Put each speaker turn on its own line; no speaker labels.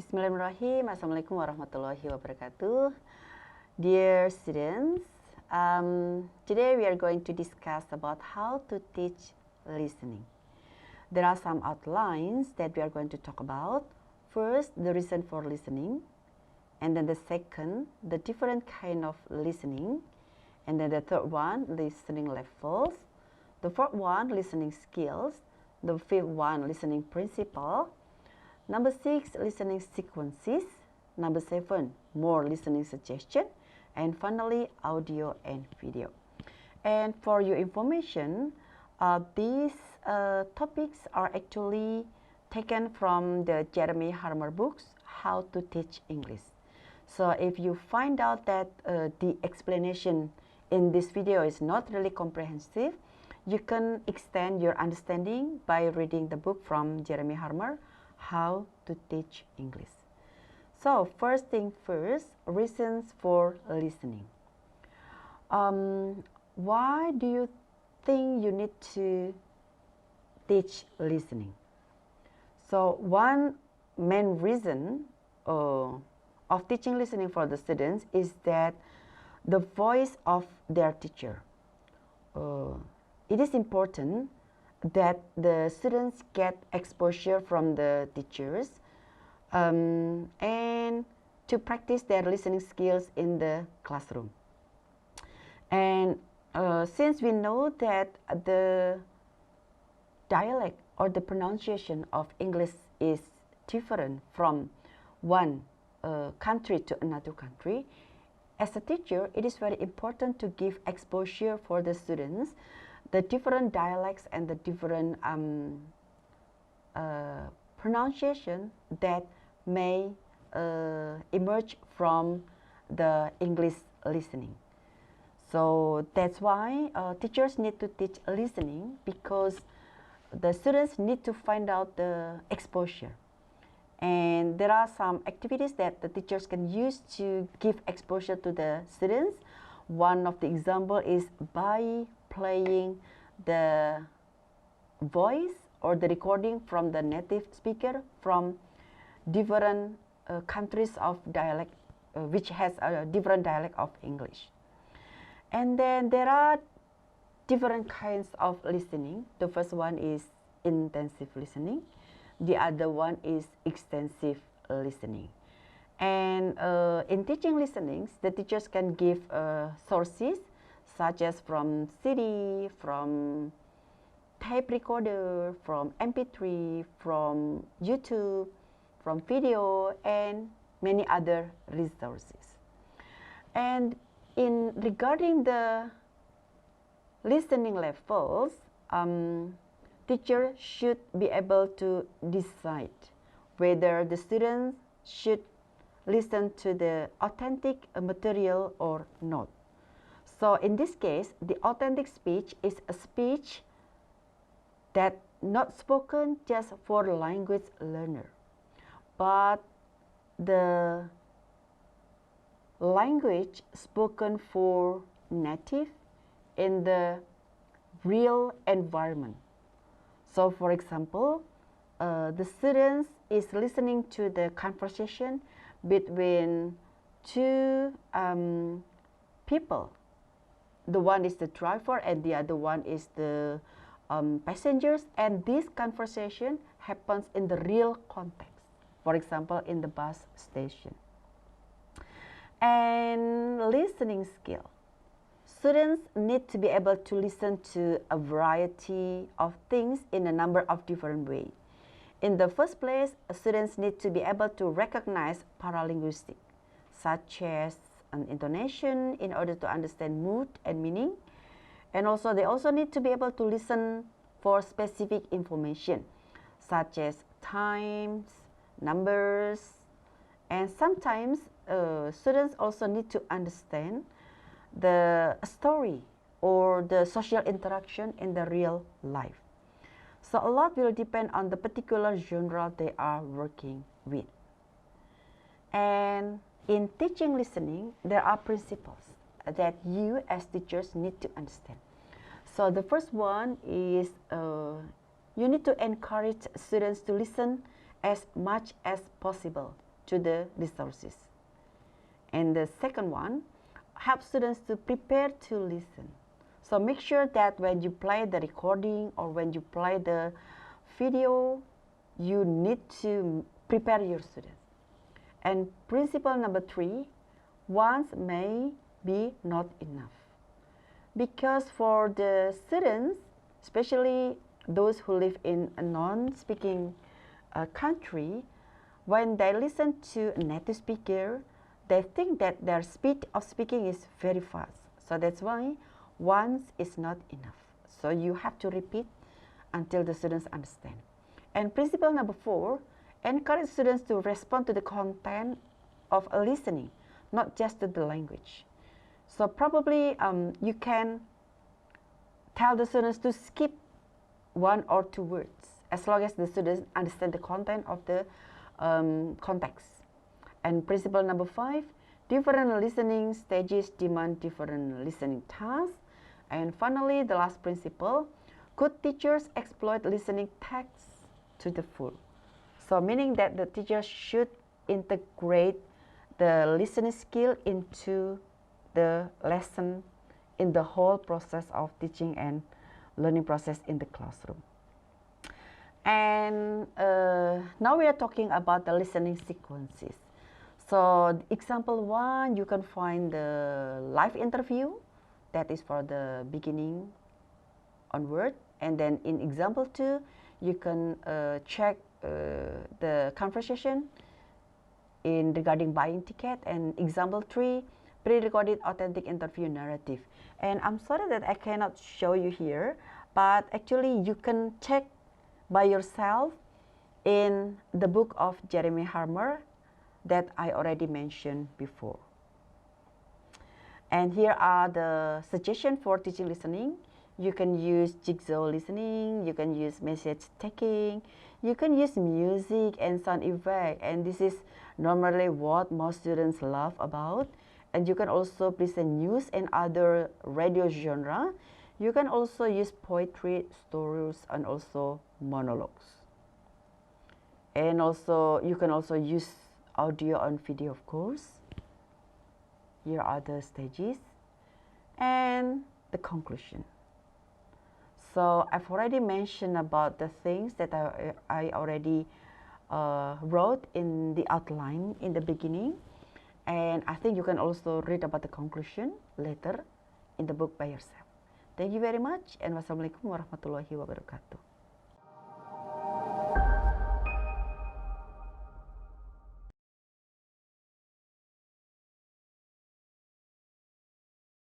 Bismillahirrahmanirrahim. Assalamualaikum warahmatullahi wabarakatuh. Dear students, today we are going to discuss about how to teach listening. There are some outlines that we are going to talk about. First, the reason for listening, and then the second, the different kind of listening, and then the third one, listening levels, the fourth one, listening skills, the fifth one, listening principle, number 6, listening sequences, number 7, more listening suggestion, and finally, audio and video. And for your information, these topics are actually taken from the Jeremy Harmer books, How to Teach English. So if you find out that the explanation in this video is not really comprehensive, you can extend your understanding by reading the book from Jeremy Harmer, How to Teach English. So first thing first, reasons for listening. Why do you think you need to teach listening? So one main reason of teaching listening for the students is that the voice of their teacher. It is important that the students get exposure from the teachers and to practice their listening skills in the classroom. And since we know that the dialect or the pronunciation of English is different from one country to another country, as a teacher, it is very important to give exposure for the students the different dialects and the different pronunciation that may emerge from the English listening. So that's why teachers need to teach listening, because the students need to find out the exposure. And there are some activities that the teachers can use to give exposure to the students. One of the example is by playing the voice or the recording from the native speaker from different countries of dialect, which has a different dialect of English. And then there are different kinds of listening. The first one is intensive listening. The other one is extensive listening. And in teaching listenings, the teachers can give sources such as from CD, from tape recorder, from MP3, from YouTube, from video, and many other resources. And in regarding the listening levels, teacher should be able to decide whether the students should listen to the authentic material or not. So in this case, the authentic speech is a speech that not spoken just for language learner, but the language spoken for native in the real environment. So for example, the students is listening to the conversation between two people. The one is the driver and the other one is the passengers, and this conversation happens in the real context, for example in the bus station. And listening skill. Students need to be able to listen to a variety of things in a number of different ways. In the first place, students need to be able to recognize paralinguistic, such as an intonation, in order to understand mood and meaning. And also they also need to be able to listen for specific information, such as times, numbers, and sometimes students also need to understand the story or the social interaction in the real life. So a lot will depend on the particular genre they are working with. And in teaching listening, there are principles that you as teachers need to understand. So the first one is you need to encourage students to listen as much as possible to the resources. And the second one, help students to prepare to listen. So make sure that when you play the recording or when you play the video, you need to prepare your students. And principle number 3, once may be not enough. Because for the students, especially those who live in a non-speaking country, when they listen to a native speaker, they think that their speed of speaking is very fast. So that's why once is not enough. So you have to repeat until the students understand. And principle number 4, encourage students to respond to the content of a listening, not just to the language. So probably you can tell the students to skip 1 or 2 words as long as the students understand the content of the context. And principle number 5, different listening stages demand different listening tasks. And finally, the last principle, good teachers exploit listening text to the full. So meaning that the teachers should integrate the listening skill into the lesson in the whole process of teaching and learning process in the classroom. And now we are talking about the listening sequences. So example 1, you can find the live interview, that is for the beginning onward. And then in example 2, you can check the conversation in regarding buying ticket. And example 3, pre-recorded authentic interview narrative. And I'm sorry that I cannot show you here, but actually you can check by yourself in the book of Jeremy Harmer that I already mentioned before. And here are the suggestions for teaching listening. You can use jigsaw listening, you can use message taking, you can use music and sound effect, and this is normally what most students love about. And you can also present news and other radio genre. You can also use poetry, stories, and also monologues. And also you can also use audio and video, of course. Here are the stages and the conclusion. So I've already mentioned about the things that I already wrote in the outline in the beginning. And I think you can also read about the conclusion later in the book by yourself. Thank you very much, and wassalamualaikum warahmatullahi wabarakatuh.